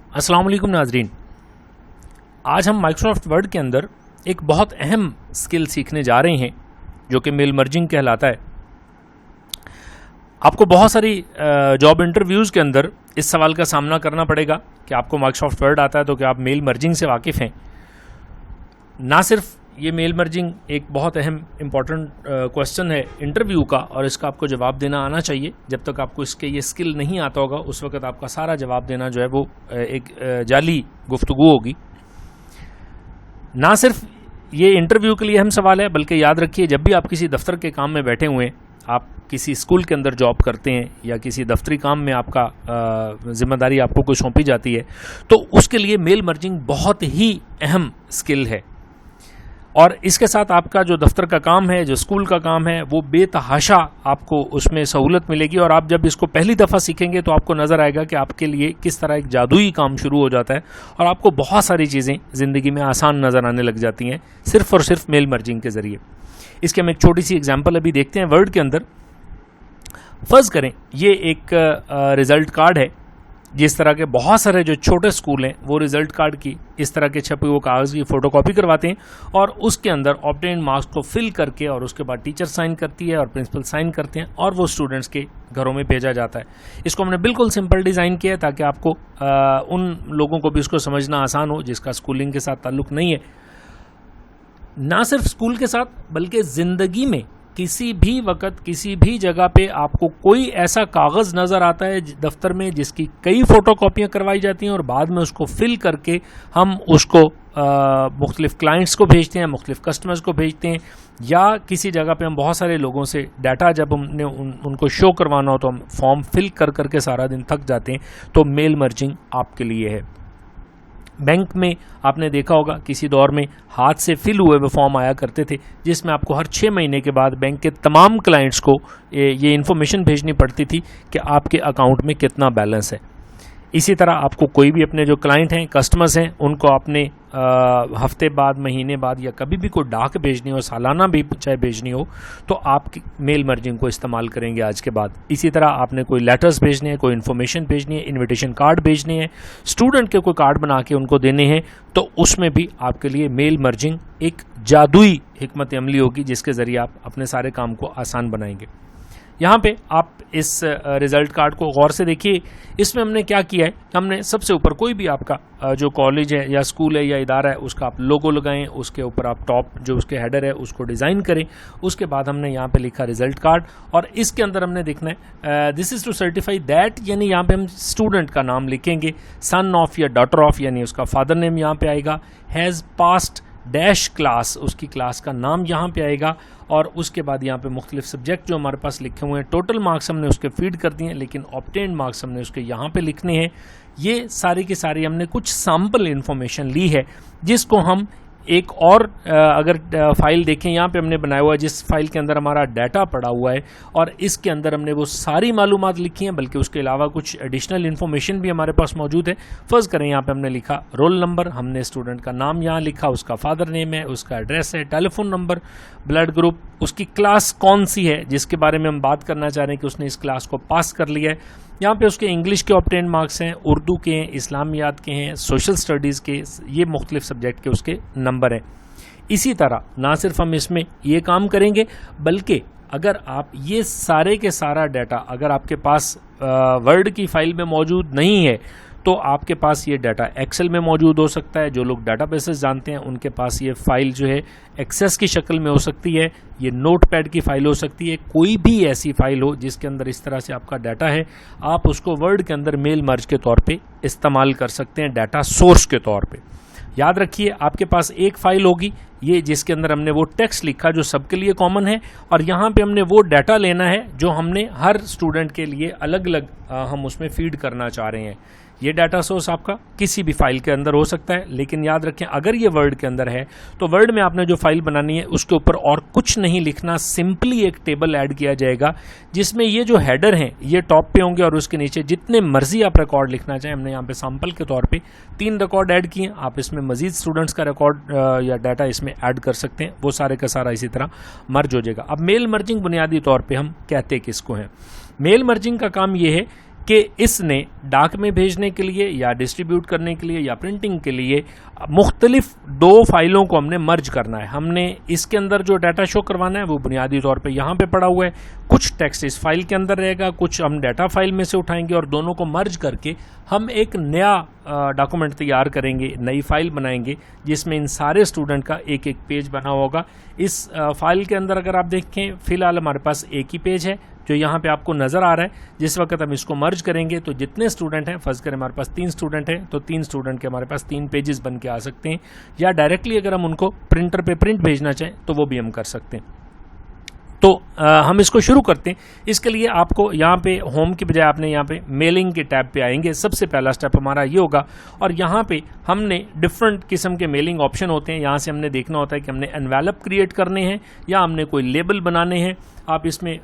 अस्सलाम वालेकुम नाजरीन। आज हम माइक्रोसॉफ्ट वर्ड के अंदर एक बहुत अहम स्किल सीखने जा रहे हैं जो कि मेल मर्जिंग कहलाता है। आपको बहुत सारी जॉब इंटरव्यूज़ के अंदर इस सवाल का सामना करना पड़ेगा कि आपको माइक्रोसॉफ्ट वर्ड आता है तो क्या आप मेल मर्जिंग से वाकिफ़ हैं। ना सिर्फ ये मेल मर्जिंग एक बहुत अहम इम्पॉर्टेंट क्वेश्चन है इंटरव्यू का और इसका आपको जवाब देना आना चाहिए। जब तक आपको इसके ये स्किल नहीं आता होगा उस वक्त आपका सारा जवाब देना जो है वो एक जाली गुफ्तगू होगी। ना सिर्फ ये इंटरव्यू के लिए अहम सवाल है बल्कि याद रखिए जब भी आप किसी दफ्तर के काम में बैठे हुए हैं, आप किसी स्कूल के अंदर जॉब करते हैं या किसी दफ्तरी काम में आपका जिम्मेदारी आपको कोई सौंपी जाती है तो उसके लिए मेल मर्जिंग बहुत ही अहम स्किल है। और इसके साथ आपका जो दफ्तर का काम है, जो स्कूल का काम है, वो बेतहाशा आपको उसमें सहूलत मिलेगी। और आप जब इसको पहली दफ़ा सीखेंगे तो आपको नज़र आएगा कि आपके लिए किस तरह एक जादुई काम शुरू हो जाता है और आपको बहुत सारी चीज़ें ज़िंदगी में आसान नज़र आने लग जाती हैं सिर्फ़ और सिर्फ मेल मर्जिंग के ज़रिए। इसके हम एक छोटी सी एग्जाम्पल अभी देखते हैं वर्ड के अंदर। फ़र्ज़ करें ये एक रिज़ल्ट कार्ड है। जिस तरह के बहुत सारे जो छोटे स्कूल हैं वो रिज़ल्ट कार्ड की इस तरह के छपे हुए कागज़ की फ़ोटोकॉपी करवाते हैं और उसके अंदर ऑब्टेन्ड मार्क्स को फिल करके और उसके बाद टीचर साइन करती है और प्रिंसिपल साइन करते हैं और वो स्टूडेंट्स के घरों में भेजा जाता है। इसको हमने बिल्कुल सिंपल डिज़ाइन किया है ताकि आपको उन लोगों को भी इसको समझना आसान हो जिसका स्कूलिंग के साथ ताल्लुक़ नहीं है। ना सिर्फ स्कूल के साथ बल्कि ज़िंदगी में किसी भी वक्त किसी भी जगह पे आपको कोई ऐसा कागज़ नज़र आता है दफ्तर में जिसकी कई फ़ोटोकॉपियाँ करवाई जाती हैं और बाद में उसको फिल करके हम उसको मुख्तलिफ़ क्लाइंट्स को भेजते हैं, मुख्तलिफ़ कस्टमर्स को भेजते हैं, या किसी जगह पे हम बहुत सारे लोगों से डाटा जब हमने उनको शो करवाना हो तो हम फॉर्म फिल कर करके सारा दिन थक जाते हैं। तो मेल मर्जिंग आपके लिए है। बैंक में आपने देखा होगा किसी दौर में हाथ से फिल हुए वो फॉर्म आया करते थे जिसमें आपको हर 6 महीने के बाद बैंक के तमाम क्लाइंट्स को ये इन्फॉर्मेशन भेजनी पड़ती थी कि आपके अकाउंट में कितना बैलेंस है। इसी तरह आपको कोई भी अपने जो क्लाइंट हैं, कस्टमर्स हैं, उनको अपने हफ्ते बाद, महीने बाद या कभी भी कोई डाक भेजनी हो, सालाना भी चाहे भेजनी हो, तो आप मेल मर्जिंग को इस्तेमाल करेंगे आज के बाद। इसी तरह आपने कोई लेटर्स भेजने हैं, कोई इन्फॉर्मेशन भेजनी है, इन्विटेशन कार्ड भेजने हैं, स्टूडेंट के कोई कार्ड बना के उनको देने हैं, तो उसमें भी आपके लिए मेल मर्जिंग एक जादुई हिकमत अमली होगी जिसके ज़रिए आप अपने सारे काम को आसान बनाएंगे। यहाँ पे आप इस रिज़ल्ट कार्ड को गौर से देखिए। इसमें हमने क्या किया है, हमने सबसे ऊपर कोई भी आपका जो कॉलेज है या स्कूल है या इदारा है उसका आप लोगो लगाएं, उसके ऊपर आप टॉप जो उसके हेडर है उसको डिज़ाइन करें। उसके बाद हमने यहाँ पे लिखा रिज़ल्ट कार्ड और इसके अंदर हमने देखना है this is to certify that, यानी यहाँ पे हम स्टूडेंट का नाम लिखेंगे, सन ऑफ या डॉटर ऑफ यानी उसका फादर नेम यहाँ पे आएगा, हैज़ पास्ट डैश क्लास उसकी क्लास का नाम यहाँ पे आएगा और उसके बाद यहाँ पे मुख्तलिफ सब्जेक्ट जो हमारे पास लिखे हुए हैं, टोटल मार्क्स हमने उसके फीड कर दिए हैं लेकिन ऑब्टेन्ड मार्क्स हमने उसके यहाँ पे लिखने हैं। ये सारी की सारी हमने कुछ सैम्पल इन्फॉर्मेशन ली है जिसको हम एक और अगर फाइल देखें यहाँ पे हमने बनाया हुआ है जिस फाइल के अंदर हमारा डाटा पड़ा हुआ है और इसके अंदर हमने वो सारी मालूमात लिखी हैं, बल्कि उसके अलावा कुछ एडिशनल इन्फॉर्मेशन भी हमारे पास मौजूद है। फ़र्ज़ करें यहाँ पे हमने लिखा रोल नंबर, हमने स्टूडेंट का नाम यहाँ लिखा, उसका फादर नेम है, उसका एड्रेस है, टेलीफोन नंबर, ब्लड ग्रुप, उसकी क्लास कौन सी है जिसके बारे में हम बात करना चाह रहे हैं कि उसने इस क्लास को पास कर लिया है। यहाँ पे उसके इंग्लिश के ऑब्टेन मार्क्स हैं, उर्दू के हैं, इस्लामियात के हैं, सोशल स्टडीज़ के, ये मुख्तलिफ सब्जेक्ट के उसके नंबर हैं। इसी तरह ना सिर्फ हम इसमें ये काम करेंगे बल्कि अगर आप ये सारे के सारा डाटा अगर आपके पास वर्ड की फाइल में मौजूद नहीं है तो आपके पास ये डाटा एक्सेल में मौजूद हो सकता है। जो लोग डाटाबेसेस जानते हैं उनके पास ये फाइल जो है एक्सेस की शक्ल में हो सकती है, ये नोटपैड की फाइल हो सकती है, कोई भी ऐसी फाइल हो जिसके अंदर इस तरह से आपका डाटा है, आप उसको वर्ड के अंदर मेल मर्ज के तौर पे इस्तेमाल कर सकते हैं, डाटा सोर्स के तौर पे। याद रखिए आपके पास एक फाइल होगी ये जिसके अंदर हमने वो टेक्स्ट लिखा जो सबके लिए कॉमन है और यहाँ पे हमने वो डाटा लेना है जो हमने हर स्टूडेंट के लिए अलग अलग हम उसमें फीड करना चाह रहे हैं। ये डाटा सोर्स आपका किसी भी फाइल के अंदर हो सकता है, लेकिन याद रखें अगर ये वर्ड के अंदर है तो वर्ड में आपने जो फाइल बनानी है उसके ऊपर और कुछ नहीं लिखना, सिंपली एक टेबल ऐड किया जाएगा जिसमें ये जो हेडर हैं ये टॉप पे होंगे और उसके नीचे जितने मर्जी आप रिकॉर्ड लिखना चाहें। हमने यहाँ पे सैंपल के तौर पे 3 रिकॉर्ड ऐड किए, आप इसमें मजीद स्टूडेंट्स का रिकॉर्ड या डाटा इसमें ऐड कर सकते हैं, वो सारे का सारा इसी तरह मर्ज हो जाएगा। अब मेल मर्जिंग बुनियादी तौर पर हम कहते किसको हैं? मेल मर्जिंग का काम ये है कि इसने डाक में भेजने के लिए या डिस्ट्रीब्यूट करने के लिए या प्रिंटिंग के लिए मुख्तलिफ 2 फाइलों को हमने मर्ज करना है। हमने इसके अंदर जो डाटा शो करवाना है वो बुनियादी तौर पे यहाँ पे पड़ा हुआ है। कुछ टेक्स्ट इस फाइल के अंदर रहेगा, कुछ हम डाटा फाइल में से उठाएंगे और दोनों को मर्ज करके हम एक नया डॉक्यूमेंट तैयार करेंगे, नई फाइल बनाएंगे जिसमें इन सारे स्टूडेंट का एक एक पेज बना होगा। इस फाइल के अंदर अगर आप देखें फिलहाल हमारे पास एक ही पेज है जो यहाँ पे आपको नज़र आ रहा है। जिस वक्त हम इसको मर्ज करेंगे तो जितने स्टूडेंट हैं, फर्ज करें हमारे पास 3 स्टूडेंट हैं तो 3 स्टूडेंट के हमारे पास 3 पेजेस बन के आ सकते हैं, या डायरेक्टली अगर हम उनको प्रिंटर पे प्रिंट भेजना चाहें तो वो भी हम कर सकते हैं। तो हम इसको शुरू करते हैं। इसके लिए आपको यहाँ पे होम की बजाय आपने यहाँ पे मेलिंग के टैब पे आएंगे। सबसे पहला स्टेप हमारा ये होगा और यहाँ पे हमने डिफरेंट किस्म के मेलिंग ऑप्शन होते हैं। यहाँ से हमने देखना होता है कि हमने एनवेलप क्रिएट करने हैं या हमने कोई लेबल बनाने हैं। आप इसमें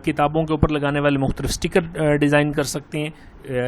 किताबों के ऊपर लगाने वाले मुख्तलिफ स्टिकर डिज़ाइन कर सकते हैं।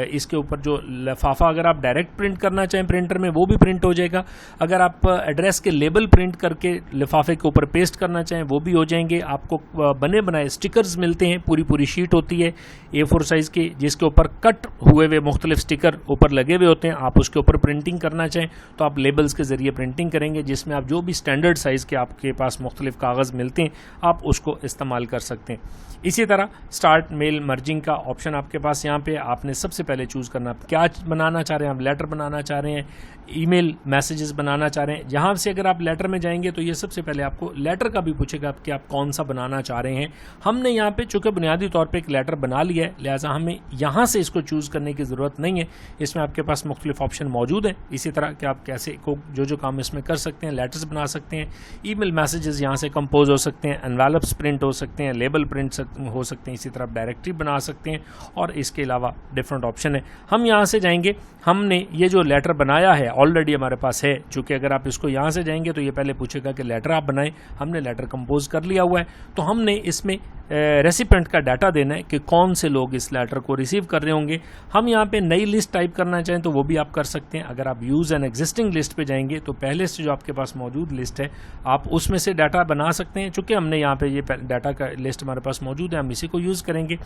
इसके ऊपर जो लिफाफा अगर आप डायरेक्ट प्रिंट करना चाहें प्रिंटर में वो भी प्रिंट हो जाएगा। अगर आप एड्रेस के लेबल प्रिंट करके लिफाफे के ऊपर पेस्ट करना चाहें वो भी हो जाएंगे। आपको बने बनाए स्टिकर्स मिलते हैं, पूरी पूरी शीट होती है A4 साइज़ की जिसके ऊपर कट हुए हुए मुख्तलिफ स्टिकर ऊपर लगे हुए होते हैं। आप उसके ऊपर प्रिंटिंग करना चाहें तो आप लेबल्स के ज़रिए प्रिंटिंग करेंगे, जिसमें आप जो भी स्टैंडर्ड साइज़ के आपके पास मुख्तलिफ कागज़ मिलते हैं आप उसको इस्तेमाल कर सकते हैं। इसी तरह स्टार्ट मेल मर्जिंग का ऑप्शन आपके पास यहाँ पे आपने सबसे पहले चूज़ करना क्या बनाना चाह रहे हैं। आप लेटर बनाना चाह रहे हैं, ईमेल मैसेजेस बनाना चाह रहे हैं। यहाँ से अगर आप लेटर में जाएंगे तो ये सबसे पहले आपको लेटर का भी पूछेगा कि आप कौन सा बनाना चाह रहे हैं। हमने यहाँ पे चूँकि बुनियादी तौर पे एक लेटर बना लिया है, लिहाजा हमें यहाँ से इसको चूज़ करने की ज़रूरत नहीं है। इसमें आपके पास मुख्तलिफ ऑप्शन मौजूद हैं। इसी तरह कि आप कैसे को जो काम इसमें कर सकते हैं, लेटर्स बना सकते हैं, ईमेल मैसेजेस यहाँ से कंपोज हो सकते हैं, एनवेलप्स प्रिंट हो सकते हैं, लेबल प्रिंट हो सकते हैं, इसी तरह डायरेक्टरी बना सकते हैं और इसके अलावा डिफरेंट ऑप्शन है। हम यहाँ से जाएंगे, हमने ये जो लेटर बनाया है ऑलरेडी हमारे पास है, चूँकि अगर आप इसको यहाँ से जाएंगे तो ये पहले पूछेगा कि लेटर आप बनाएं। हमने लेटर कंपोज कर लिया हुआ है तो हमने इसमें रेसिपेंट का डाटा देना है कि कौन से लोग इस लेटर को रिसीव कर रहे होंगे। हम यहाँ पे नई लिस्ट टाइप करना चाहें तो वो भी आप कर सकते हैं। अगर आप यूज़ एन एग्जिस्टिंग लिस्ट पे जाएंगे तो पहले से जो आपके पास मौजूद लिस्ट है आप उसमें से डाटा बना सकते हैं। चूँकि हमने यहाँ पे ये डाटा का लिस्ट हमारे पास मौजूद है, हम इसी को यूज़ करेंगे।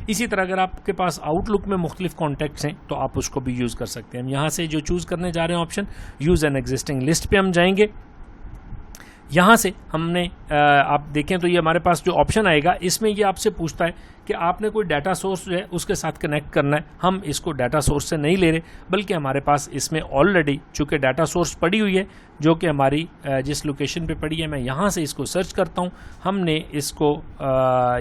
इसी तरह अगर आपके पास आउटलुक में मुख्तलिफ कॉन्टैक्ट्स हैं तो आप उसको भी यूज़ कर सकते हैं। हम यहाँ से जो चूज़ करने जा रहे हैं option use an existing list पे हम जाएंगे। यहाँ से हमने आप देखें तो ये हमारे पास जो ऑप्शन आएगा इसमें ये आपसे पूछता है कि आपने कोई डाटा सोर्स जो है उसके साथ कनेक्ट करना है। हम इसको डाटा सोर्स से नहीं ले रहे, बल्कि हमारे पास इसमें ऑलरेडी चूँकि डाटा सोर्स पड़ी हुई है जो कि हमारी जिस लोकेशन पे पड़ी है, मैं यहाँ से इसको सर्च करता हूँ। हमने इसको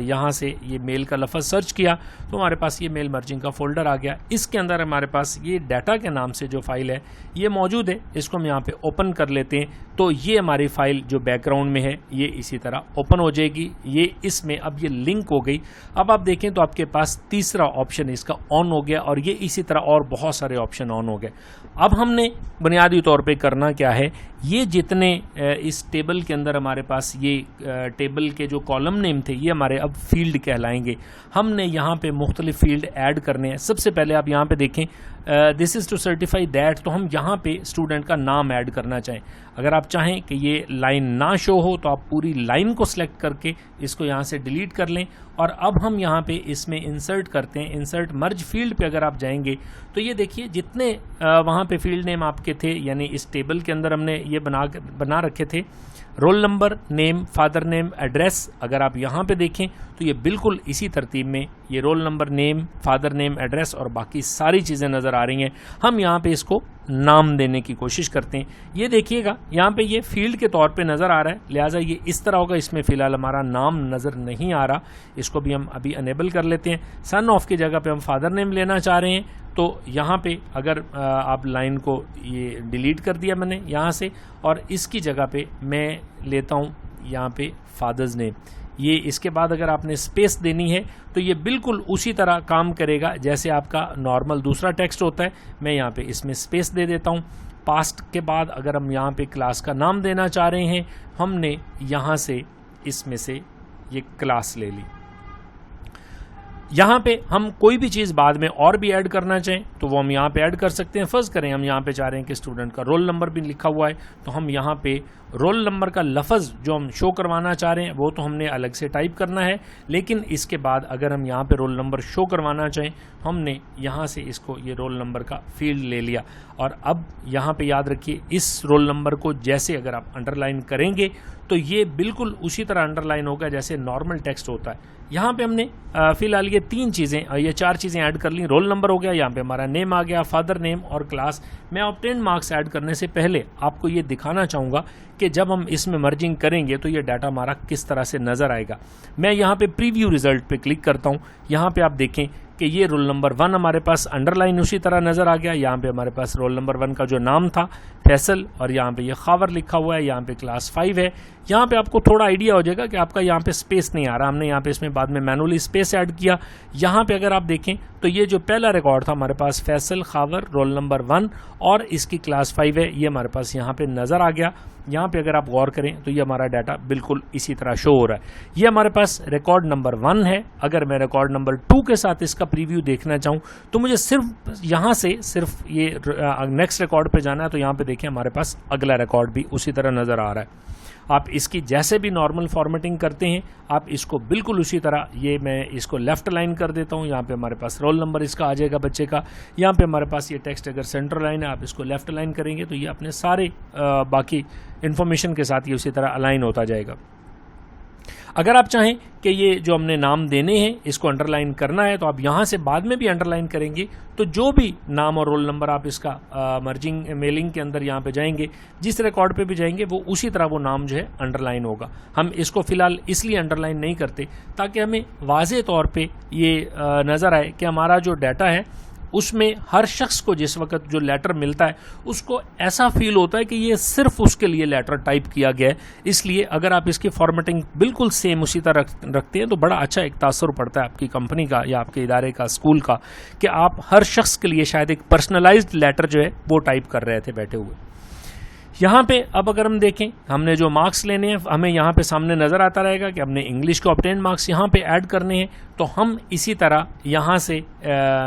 यहाँ से ये मेल का लफ्ज़ सर्च किया तो हमारे पास ये मेल मर्जिंग का फ़ोल्डर आ गया। इसके अंदर हमारे पास ये डाटा के नाम से जो फाइल है ये मौजूद है। इसको हम यहाँ पे ओपन कर लेते हैं तो ये हमारी फाइल जो बैकग्राउंड में है ये इसी तरह ओपन हो जाएगी। ये इसमें अब ये लिंक हो गई। अब आप देखें तो आपके पास तीसरा ऑप्शन इसका ऑन हो गया और ये इसी तरह और बहुत सारे ऑप्शन ऑन हो गए। अब हमने बुनियादी तौर पे करना क्या है, ये जितने इस टेबल के अंदर हमारे पास ये टेबल के जो कॉलम नेम थे ये हमारे अब फील्ड कहलाएंगे। हमने यहाँ पे मुख्तलिफ फील्ड ऐड करने हैं। सबसे पहले आप यहाँ पे देखें this is to certify that, तो हम यहाँ पे स्टूडेंट का नाम ऐड करना चाहें। अगर आप चाहें कि ये लाइन ना शो हो तो आप पूरी लाइन को सिलेक्ट करके इसको यहाँ से डिलीट कर लें। और अब हम यहाँ पे इसमें इंसर्ट करते हैं। इंसर्ट मर्ज फील्ड पे अगर आप जाएंगे तो ये देखिए जितने वहाँ पे फील्ड नेम आपके थे, यानी इस टेबल के अंदर हमने ये बना रखे थे, roll number, name, father name, address. अगर आप यहाँ पे देखें तो ये बिल्कुल इसी तरतीब में ये roll number, name, father name, address और बाकी सारी चीज़ें नज़र आ रही हैं। हम यहाँ पे इसको नाम देने की कोशिश करते हैं। ये देखिएगा यहाँ पे ये फील्ड के तौर पे नज़र आ रहा है, लिहाजा ये इस तरह होगा। इसमें फ़िलहाल हमारा नाम नज़र नहीं आ रहा, इसको भी हम अभी अनेबल कर लेते हैं। सन ऑफ की जगह पे हम फादर नेम लेना चाह रहे हैं तो यहाँ पे अगर आप लाइन को ये डिलीट कर दिया मैंने यहाँ से, और इसकी जगह पे मैं लेता हूँ यहाँ पे फादर्स नेम। ये इसके बाद अगर आपने स्पेस देनी है तो ये बिल्कुल उसी तरह काम करेगा जैसे आपका नॉर्मल दूसरा टेक्स्ट होता है। मैं यहाँ पे इसमें स्पेस दे देता हूँ। पास्ट के बाद अगर हम यहाँ पे क्लास का नाम देना चाह रहे हैं, हमने यहाँ से इसमें से ये क्लास ले ली। यहाँ पे हम कोई भी चीज़ बाद में और भी ऐड करना चाहें तो वो हम यहाँ पे ऐड कर सकते हैं। फर्ज करें हम यहाँ पे चाह रहे हैं कि स्टूडेंट का रोल नंबर भी लिखा हुआ है, तो हम यहाँ पे रोल नंबर का लफ्ज़ जो हम शो करवाना चाह रहे हैं वो तो हमने अलग से टाइप करना है, लेकिन इसके बाद अगर हम यहाँ पे रोल नंबर शो करवाना चाहें हमने यहाँ से इसको ये रोल नंबर का फील्ड ले लिया। और अब यहाँ पे याद रखिए इस रोल नंबर को जैसे अगर आप अंडरलाइन करेंगे तो ये बिल्कुल उसी तरह अंडरलाइन होगा जैसे नॉर्मल टेक्स्ट होता है। यहाँ पे हमने फिलहाल ये 4 चीज़ें ऐड कर ली। रोल नंबर हो गया, यहाँ पे हमारा नेम आ गया, फादर नेम और क्लास। मैं ऑब्टेन्ड मार्क्स ऐड करने से पहले आपको ये दिखाना चाहूँगा कि जब हम इसमें मर्जिंग करेंगे तो ये डाटा हमारा किस तरह से नज़र आएगा। मैं यहाँ पे प्रीव्यू रिजल्ट पे क्लिक करता हूँ। यहाँ पे आप देखें कि ये रोल नंबर 1 हमारे पास अंडरलाइन उसी तरह नज़र आ गया। यहाँ पे हमारे पास रोल नंबर 1 का जो नाम था फैसल, और यहाँ पे ये खावर लिखा हुआ है, यहाँ पे क्लास 5 है। यहाँ पे आपको थोड़ा आइडिया हो जाएगा कि आपका यहाँ पे स्पेस नहीं आ रहा, हमने यहाँ पे इसमें बाद में मैनुअली स्पेस ऐड किया। यहाँ पे अगर आप देखें तो ये जो पहला रिकॉर्ड था हमारे पास फैसल खावर रोल नंबर 1 और इसकी क्लास 5 है, ये हमारे पास यहाँ पे नज़र आ गया। यहाँ पे अगर आप गौर करें तो ये हमारा डाटा बिल्कुल इसी तरह शो हो रहा है। ये हमारे पास रिकॉर्ड नंबर 1 है। अगर मैं रिकॉर्ड नंबर 2 के साथ इसका प्रीव्यू देखना चाहूँ तो मुझे सिर्फ यहाँ से सिर्फ ये नेक्स्ट रिकॉर्ड पे जाना है। तो यहाँ पे देखिए हमारे पास अगला रिकॉर्ड भी उसी तरह नज़र आ रहा है। आप इसकी जैसे भी नॉर्मल फॉर्मेटिंग करते हैं आप इसको बिल्कुल उसी तरह, ये मैं इसको लेफ्ट लाइन कर देता हूँ। यहाँ पे हमारे पास रोल नंबर इसका आ जाएगा बच्चे का। यहाँ पे हमारे पास ये टेक्स्ट अगर सेंटर लाइन है आप इसको लेफ्ट लाइन करेंगे तो ये अपने सारे बाकी इन्फॉर्मेशन के साथ ये उसी तरह अलाइन होता जाएगा। अगर आप चाहें कि ये जो हमने नाम देने हैं इसको अंडरलाइन करना है तो आप यहाँ से बाद में भी अंडरलाइन करेंगे तो जो भी नाम और रोल नंबर आप इसका मर्जिंग मेलिंग के अंदर यहाँ पे जाएंगे, जिस रिकॉर्ड पे भी जाएंगे वो उसी तरह वो नाम जो है अंडरलाइन होगा। हम इसको फिलहाल इसलिए अंडरलाइन नहीं करते ताकि हमें वाज़े तौर पे ये नज़र आए कि हमारा जो डाटा है उसमें हर शख्स को जिस वक्त जो लेटर मिलता है उसको ऐसा फील होता है कि ये सिर्फ उसके लिए लेटर टाइप किया गया है। इसलिए अगर आप इसकी फॉर्मेटिंग बिल्कुल सेम उसी तरह रखते हैं तो बड़ा अच्छा एक तासुर पड़ता है आपकी कंपनी का या आपके इदारे का, स्कूल का, कि आप हर शख्स के लिए शायद एक पर्सनलाइज्ड लेटर जो है वो टाइप कर रहे थे बैठे हुए। यहाँ पे अब अगर हम देखें हमने जो मार्क्स लेने हैं हमें यहाँ पे सामने नज़र आता रहेगा कि हमने इंग्लिश के ऑब्टेन्ड मार्क्स यहाँ पे ऐड करने हैं। तो हम इसी तरह यहाँ से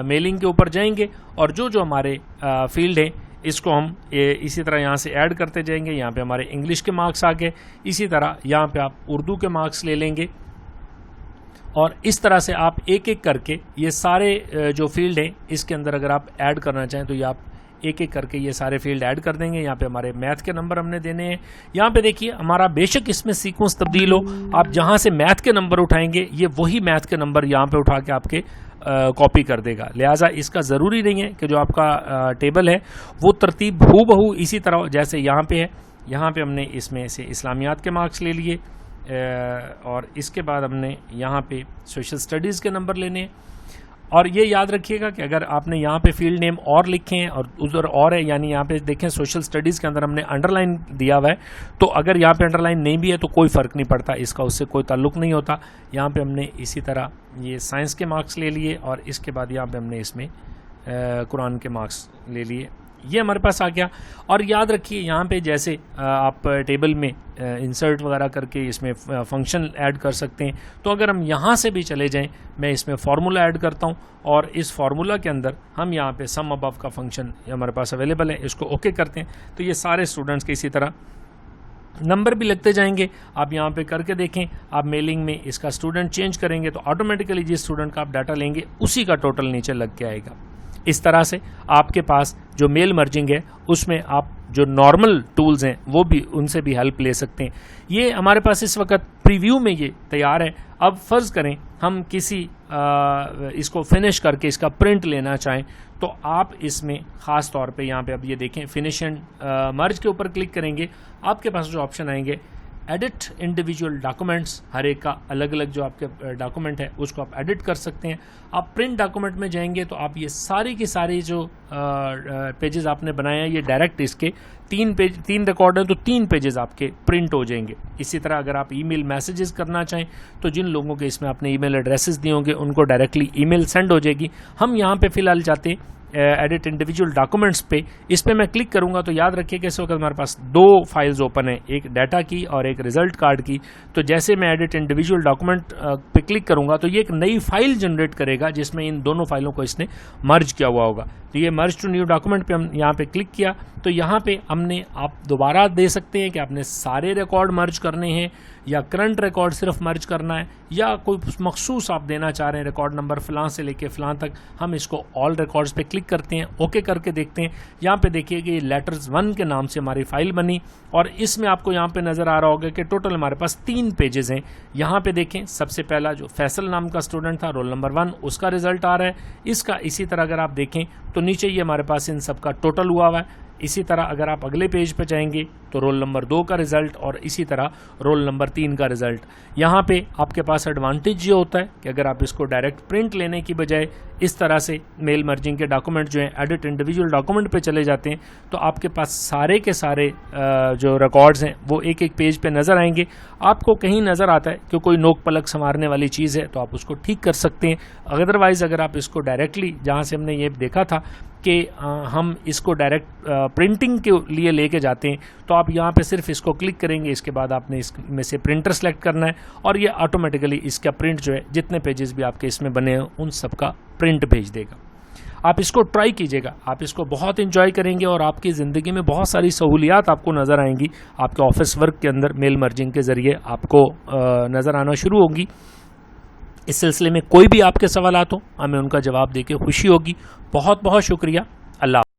मेलिंग के ऊपर जाएंगे और जो जो हमारे फील्ड है इसको हम इसी तरह यहाँ से ऐड करते जाएंगे। यहाँ पे हमारे इंग्लिश के मार्क्स आ गए, इसी तरह यहाँ पे आप उर्दू के मार्क्स ले लेंगे और इस तरह से आप एक एक करके ये सारे जो फील्ड हैं इसके अंदर अगर आप ऐड करना चाहें तो ये आप एक एक करके ये सारे फील्ड ऐड कर देंगे। यहाँ पे हमारे मैथ के नंबर हमने देने हैं। यहाँ पे देखिए हमारा बेशक इसमें सीक्वेंस तब्दील हो, आप जहाँ से मैथ के नंबर उठाएंगे ये वही मैथ के नंबर यहाँ पे उठा के आपके कॉपी कर देगा। लिहाजा इसका ज़रूरी नहीं है कि जो आपका टेबल है वो तरतीब हूबहू इसी तरह जैसे यहाँ पे है। यहाँ पे हमने इसमें से इस्लामियात के मार्क्स ले लिए और इसके बाद हमने यहाँ पे सोशल स्टडीज़ के नंबर लेने हैं। और ये याद रखिएगा कि अगर आपने यहाँ पे फील्ड नेम और लिखे हैं और उधर और है, यानी यहाँ पे देखें सोशल स्टडीज़ के अंदर हमने अंडरलाइन दिया हुआ है, तो अगर यहाँ पे अंडरलाइन नहीं भी है तो कोई फ़र्क नहीं पड़ता, इसका उससे कोई ताल्लुक़ नहीं होता। यहाँ पे हमने इसी तरह ये साइंस के मार्क्स ले लिए और इसके बाद यहाँ पे हमने इसमें कुरान के मार्क्स ले लिए। ये हमारे पास आ गया। और याद रखिए यहाँ पे जैसे आप टेबल में इंसर्ट वगैरह करके इसमें फंक्शन ऐड कर सकते हैं। तो अगर हम यहाँ से भी चले जाएं, मैं इसमें फार्मूला ऐड करता हूँ और इस फार्मूला के अंदर हम यहाँ पे सम अबव का फंक्शन हमारे पास अवेलेबल है, इसको ओके करते हैं तो ये सारे स्टूडेंट्स के इसी तरह नंबर भी लगते जाएंगे। आप यहाँ पे करके देखें, आप मेलिंग में इसका स्टूडेंट चेंज करेंगे तो ऑटोमेटिकली जिस स्टूडेंट का आप डाटा लेंगे उसी का टोटल नीचे लग के आएगा। इस तरह से आपके पास जो मेल मर्जिंग है उसमें आप जो नॉर्मल टूल्स हैं वो भी उनसे भी हेल्प ले सकते हैं। ये हमारे पास इस वक्त प्रीव्यू में ये तैयार है। अब फ़र्ज़ करें हम किसी इसको फिनिश करके इसका प्रिंट लेना चाहें तो आप इसमें ख़ास तौर पे यहाँ पे अब ये देखें फिनिश एंड मर्ज के ऊपर क्लिक करेंगे, आपके पास जो ऑप्शन आएंगे एडिट इंडिविजुअल डॉक्यूमेंट्स, हर एक का अलग अलग जो आपके डॉक्यूमेंट है उसको आप एडिट कर सकते हैं। आप प्रिंट डॉक्यूमेंट में जाएंगे तो आप ये सारी की सारी जो पेजेस आपने बनाए हैं ये डायरेक्ट इसके 3 रिकॉर्ड हैं तो 3 पेजेस आपके प्रिंट हो जाएंगे। इसी तरह अगर आप ईमेल मैसेजेस करना चाहें तो जिन लोगों के इसमें आपने ईमेल एड्रेसेस दिए होंगे उनको डायरेक्टली ईमेल सेंड हो जाएगी। हम यहाँ पे फ़िलहाल चाहते हैं एडिट इंडिविजुअल डॉक्यूमेंट्स पे, इस पे मैं क्लिक करूंगा तो याद रखिए कि इस वक्त हमारे पास दो फाइल्स ओपन है, एक डाटा की और एक रिजल्ट कार्ड की। तो जैसे मैं एडिट इंडिविजुअल डॉक्यूमेंट पे क्लिक करूंगा तो ये एक नई फाइल जनरेट करेगा जिसमें इन दोनों फाइलों को इसने मर्ज किया हुआ होगा। तो ये मर्ज टू न्यू डॉक्यूमेंट पे हम यहाँ पे क्लिक किया तो यहाँ पे हमने, आप दोबारा दे सकते हैं कि आपने सारे रिकॉर्ड मर्ज करने हैं या करंट रिकॉर्ड सिर्फ मर्ज करना है, या कोई मखसूस आप देना चाह रहे हैं रिकॉर्ड नंबर फलां से लेके फलां तक। हम इसको ऑल रिकॉर्ड्स पे क्लिक करते हैं, ओके करके देखते हैं। यहाँ पे देखिए कि लेटर्स 1 के नाम से हमारी फाइल बनी और इसमें आपको यहाँ पे नजर आ रहा होगा कि टोटल हमारे पास 3 पेजेस हैं। यहाँ पे देखें, सबसे पहला जो फैसल नाम का स्टूडेंट था, रोल नंबर 1, उसका रिजल्ट आ रहा है इसका। इसी तरह अगर आप देखें तो नीचे ये हमारे पास इन सब का टोटल हुआ हुआ है। इसी तरह अगर आप अगले पेज पे जाएंगे तो रोल नंबर 2 का रिजल्ट और इसी तरह रोल नंबर 3 का रिजल्ट। यहाँ पे आपके पास एडवांटेज ये होता है कि अगर आप इसको डायरेक्ट प्रिंट लेने की बजाय इस तरह से मेल मर्जिंग के डॉक्यूमेंट जो हैं एडिट इंडिविजुअल डॉक्यूमेंट पे चले जाते हैं तो आपके पास सारे के सारे जो रिकॉर्ड्स हैं वो एक एक पेज पे नज़र आएंगे। आपको कहीं नज़र आता है कि कोई नोक पलक संवारने वाली चीज़ है तो आप उसको ठीक कर सकते हैं। अदरवाइज़ अगर आप इसको डायरेक्टली, जहाँ से हमने ये देखा था कि हम इसको डायरेक्ट प्रिंटिंग के लिए लेके जाते हैं, तो आप यहाँ पे सिर्फ इसको क्लिक करेंगे, इसके बाद आपने इसमें से प्रिंटर सेलेक्ट करना है और ये ऑटोमेटिकली इसका प्रिंट जो है, जितने पेजेस भी आपके इसमें बने हैं उन सब का प्रिंट भेज देगा। आप इसको ट्राई कीजिएगा, आप इसको बहुत इंजॉय करेंगे और आपकी ज़िंदगी में बहुत सारी सहूलियात आपको नज़र आएंगी। आपके ऑफिस वर्क के अंदर मेल मर्जिंग के ज़रिए आपको नज़र आना शुरू होगी। इस सिलसिले में कोई भी आपके सवालात हो, हमें उनका जवाब देके खुशी होगी। बहुत बहुत शुक्रिया। अल्लाह।